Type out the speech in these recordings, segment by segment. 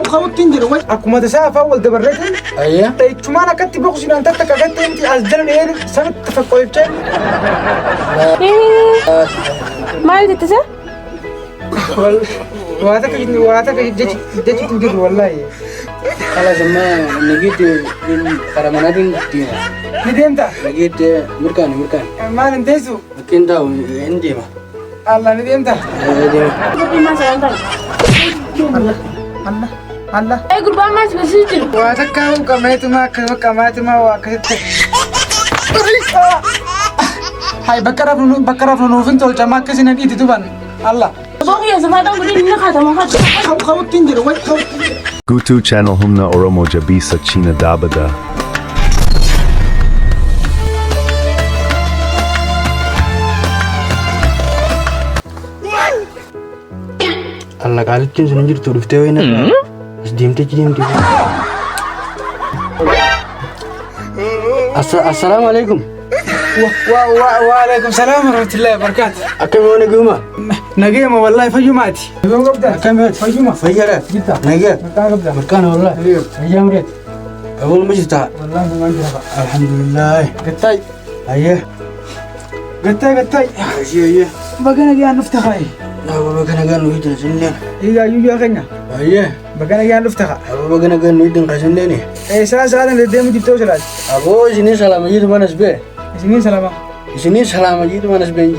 خو تنجر وين أكو ما تسافر أول دبرتين أيه شو ما أنا كنت بقصي أنت كنت أنت أزدلني إيه سنة تفكر شيء ما أنت تسا وهذاك جت تنجر والله خلاص ما نجيت كرمانين تينا ندي أنت نجيت مركان ما ننتهزو لكن ده عندي ما الله ندي أنت ما سألتك الله أي قربان ما تبصير وهذاك هو كمات ما وكذا هاي بكرة فنوفين تقول جماعة كذي ندي تدوبان الله بقي زفادا بدين نخاطر ما خاطر خو تنجر وين خو Gutu channel humna oromo jabisa china dabada. الله قالت كن سنجر تورفتي وين بس ديمتي السلام عليكم وعليكم السلام ورحمة الله وبركاته أكمل وانا قوما نقيمة والله فجماتي أكمل فجمة فجرة جدا نجا قبل مركان والله هي مريت أول ما جيتها والله ما عندي الحمد لله قطاي أيه قطاي أيه بقنا جان نفتخاي أبو بكنا قال نويد نسنين إذا يجوا غنى أيه بقنا جان نفتخا أبو بكنا قال نويد نقسنين إيه سلام اللي جبتوه سلام أبو سنين سلام جيت ما نسبه سنين سلامة سنين سلام جيت ما نسبه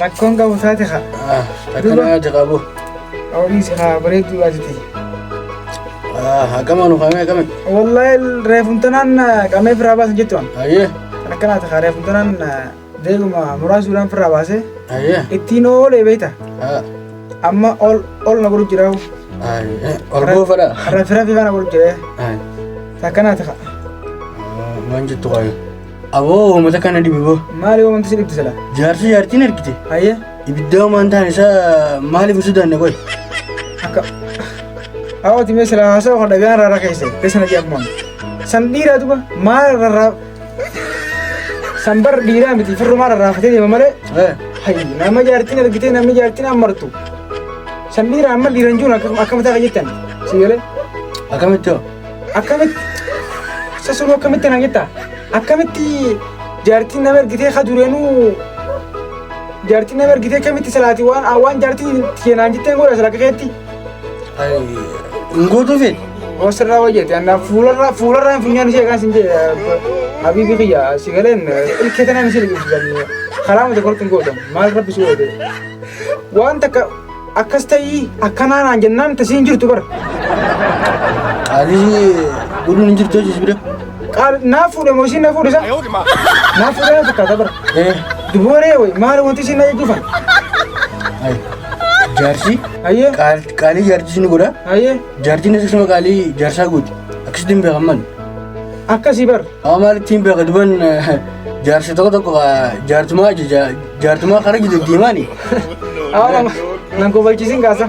ركون قبل فاتحة تكنا تقابو أوليس بريد واجتي كمان كمان والله الريفونتنان كم في راباس جتوان أيه أنا كنا تخاريفونتنان ديجما مراسولان في راباسه أيه إتينو لبيتا أما أول نقول جراو أيه أربعة فلا رفرا في كنا نقول جراه أيه تكنا تخا ما نجت تقايل أبو متى كان دي بيبو مالي ومن تسير بتسلا جارتي نركتي هيا يبدأ ما أنت نسا مالي بسودان نقول أكا أو تيمي سلا هسا وخد بيان رارا كيسه تسنا جامون سنديرا دوبا ما رارا سنبر ديرا متي فرو ما رارا فتي ممالي هاي نما جارتي نركتي نما جارتي نمرتو سنديرا أما ديرانجون أكمل تاجيتن سيجله أكمل سسلو أكمل تناجيتا أكمل جارتي نمر كتير خدورينو جارتي نمر كتير كم تسلاتي وان أوان جارتي تينانجي تنقول أسلاك كتي أي نقول فين وسرّا وجهت أنا فولر فنيان شيء كان سنجي حبيبي خيا سيغلين الكتنا نسيل جبسني خلامة تقول تنقول ما رب سوى ده وأنت أكستي أكنا نجنان تسينجر تبر هذه قولوا نجيب توجس بده قال نافور موسين نافور إذا نافور أنا فكرت تبر إيه دبورة وي ما له وانتي سينا يجوفن أي جارسي أيه كالي جارسي نقوله أيه جارسي نسمع كالي جارسا قود أكسدين بغمان أكاسي بر أمال تيم بغدبن جارسي تقول جارتما خارج الديماني أنا نانكو بالكيسين كاسا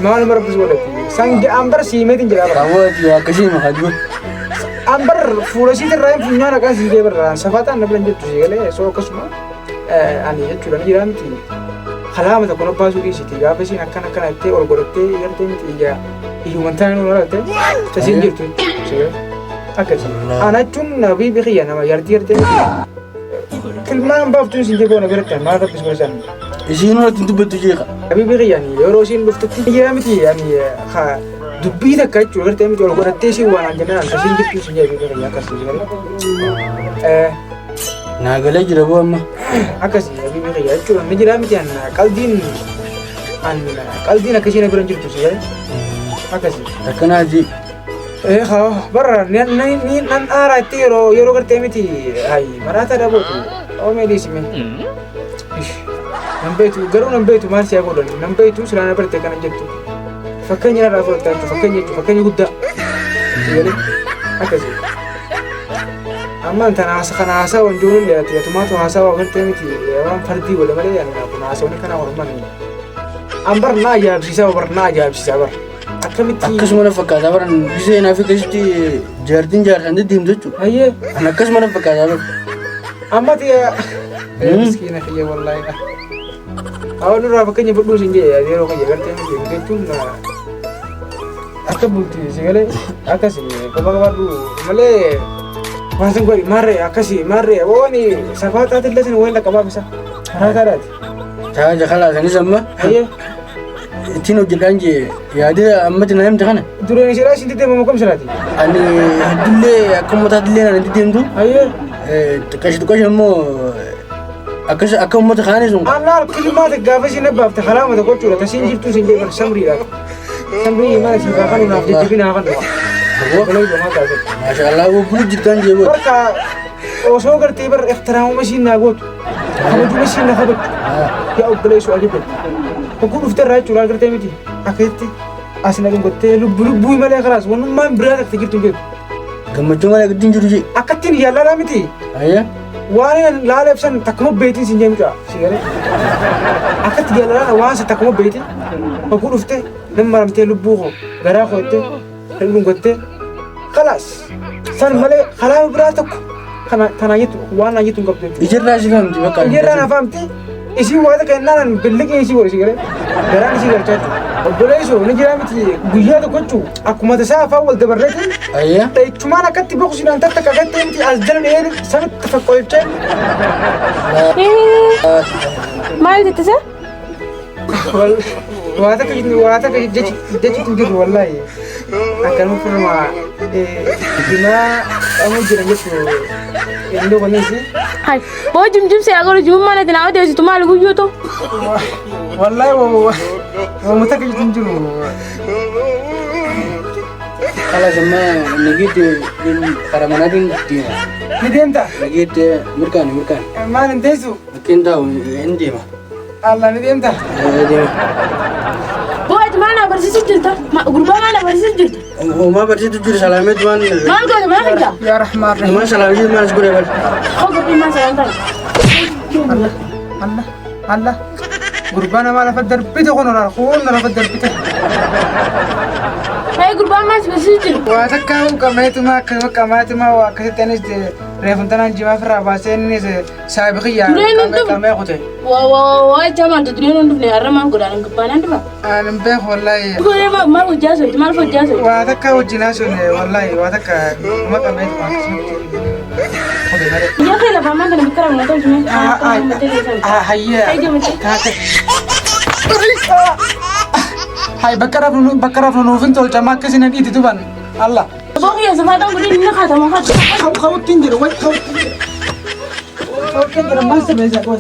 ما أنا مرة بسوله سانج أمبر سيمة تنجلا بر أول يا كشي ما خدمه أمبر فورسي ترايم فينا نكان سيجي بر سفاتا نبلن جت سيجله سو كسمة أني يجوران جيران تي خلامة تكون باسو كيسي تي غابسي نكان تي أول قرتي يرتي تيجا يهون تاني ولا تي تسينجر تي سيجله أكاسي أنا تون نبي بخيا نما يرتي كل ما بافتون سيجي بونا برتان ما ربي سمسان إيشينو تنتو بتوجيها أبي بخيا يعني يروسين لفتتي جيران تي يعني خا dubbii takka jechuudha gartee miti ol godhattee si waan jennaan akkasiin jirtu si jedhu gara akkasii galee naagalee jira boo amma akkasii abii biyya jechuudha ni jira miti qalbiin akkasiin biran jirtu si galee akkasii akkanaa ji haa barra ni nan aaraa itti yeroo gartee miti hayi maraata dhaabootu oomee dhiisime nan beetu garuu nan beetu maal siyaa godhan nan beetu silaana barte kana jettu fakkeenya irraa fudhataa fakkeenya guddaa sigalee akkasii amma kana haasaa wanjoon illee atumaatu haasaa waa gartee miti waan fardii wala malee yaannaa kun haasaawwan kana walumaan ambar naa ajaa'ibsiisaa bar akkamitti akkasuma na fakkaataa baran bisee naaf akkasitti jaartiin jaarsan deddeemtu jechuudha hayyee an akkasuma na fakkaataa bar amma miskiina kiyya wallaahi awwan irraa fakkeenya fudhuus hin jee yeroo kiyya gartee miti jechuun akka bultii si galee akkasi qaba qabaadhu malee waan san godhi maarree akkasi maarree wooni safaa xaatillee sin wayin dhaqqabaa bisa karaa kaadhaati. Tajaajila kalaa sanis amma Hayyee ittiin hojjedhaan jee yaadee ammatti na himte kana. dureen isheedhaa isin deddeemamu kam siraati. Ani heddullee akka uummataatti illee naan deddeemtu. Hayyee Xiqqashi immoo akka uummata kaanii sun. annaa kilmaata gaafa isin abbaafte kalaamata gochuudha tasiin jirtu isin jedhan samriidhaaf. Samrii mana isin kaafanu naaf jajjabinaa kan dhufa. Walaa ijomaa taasisa. Maashaallah bulu jirtaan jee bood. Barka osoo gartee bar iftiraamuma isiin naa gootu. Kabajuma isiin na kabaju. Yaa obboleessu ajibbe. Hogguu dhufte irraa jechuudha gartee miti. Akkasitti as na gangottee lubbuu malee kalaas wanummaan biraa taate jirtu hin beeku. Gammachuu malee giddiin jiru jee. Akkattiin yaallalaa miti. Ayyaa. Waan laala ibsan takkuma beetiin siin jeemu jira. Sigalee. Akkatti yaallalaa waan isa takkuma beetiin. Hogguu dhufte nama maramtee lubbuu koo garaa koo jettee hin dhungattee kalaas. San malee kalaama biraa tokko kana jettu waan naa jettu hin qabdu jechuudha. Ijarraa si fahamti bakka. Ijarraa na fahamti. Isiin waata kennaan billiqee isii godhe sigalee. Garaan isii galchaa jirtu. Obboleessu ni jira miti guyyaa tokko jechuun akkuma tasaa afaan wal dabarreetiin. Ayyaa. Dha'ichumaan akkatti boqosuudhaan takka kakattee miti as jala dheerin samitti faqqolchee. Maal jette se? Waata ka jechi hin jiru wallaahi. Akkanuma firma himaa dhamuu jiran jechuun iddoo qonneensi. Hai, boo jimjimsee agaruu jimummaa natti naa odeessitu maal guyyuu ta'u? Wallaahi waamuu takka jechi hin jiru. Kalas amma nageetti karaa manaatiin deema. Ni deemta? Nageetti mirkaani. Maal hin teessu? Bakkiin taa'u hin deema. Allah ni deemta? Deema. Boo ati maal na barsiisu jirta? Gurbaa maal na barsiisu jirta? Uumaa barsiistu jiru salaameetu waan. Maal goota maal fidda? Yaa Rahmaan Rahim. Uumaa salaameetu maal as godhee bal. Hoo gabbii maal salaan ta'a? Allah. Gurbaa namaa lafa darbite kunuunaan kunuun lafa darbite. Hei gurbaa maal barsiisu jirta? Waa takka qameetuma akkasuma waa akkasitti anis reeffuntanaan jimaa firraa baasee innis saabiqiyyaa qamee kute. Waa jamaan tu dureen hundufne har'a maal godhaan gabbaanaan dhufa? Aanin beeku wallaahi. Gootee maal hojjaa sooti maal hojjaa sooti? Waa takka wajjinaa sun wallaahi waa takka uma qameetuma akkasumatti kute malee. Yaa kee lafaa maan kana bikkara mana tolchume? Hayyee. Hei gammachi. Hai bakka rafnu nuufin tolchama akkasina dhiiti tuban Allah. Boo kiyya safaataan guddiin inni kaatamu kaatu. Kawuttiin jira way kawuttiin jira. Kawuttiin jira maal sabeessa qoy.